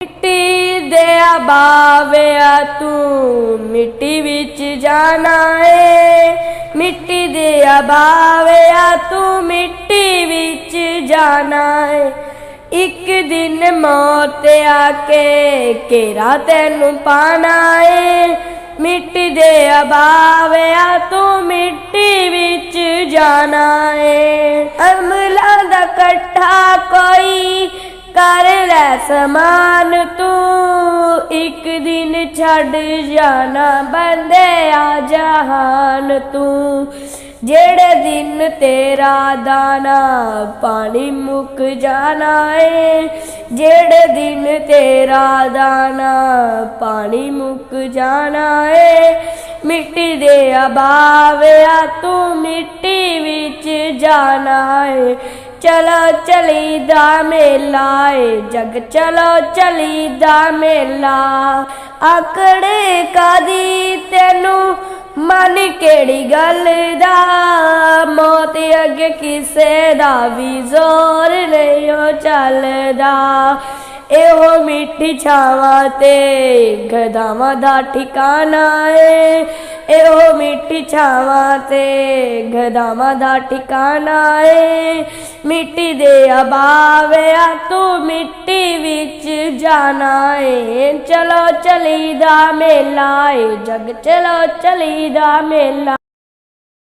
मिट्टी दे बाविया तू मिट्टी विच जाना है, मिट्टी दे बाविया तू मिट्टी विच जाना है। एक दिन मौत आके घेरा तेनू पाना है, मिट्टी दे बाविया तू मिट्टी विच जाना है। अमला दा कट्ठा कोई कर लै समान तू, एक दिन छड़ जाना बंदे आ जहान तू। जेड़े दिन तेरा दाना पानी मुक जाना है, जेड़े दिन तेरा दाना पानी मुक जाना है। मिट्टी दे बाविया तू मिट्टी विच जाना है। चलो चली दा मेला है जग, चलो चली दा मेला। आकड़े कादी तेनू मन केड़ी गल दा, मौत अगे किसे दा भी जोर नहीं चलदा। एहो मिट्टी छावां ते गधावां दा ठिकाना है, एहो मिट्टी छावां ते गधावां दा ठिकाना है। मिट्टी दे बाविया तू मिट्टी विच जाना है। चलो चली दा मेला है जग, चलो चली दा मेला।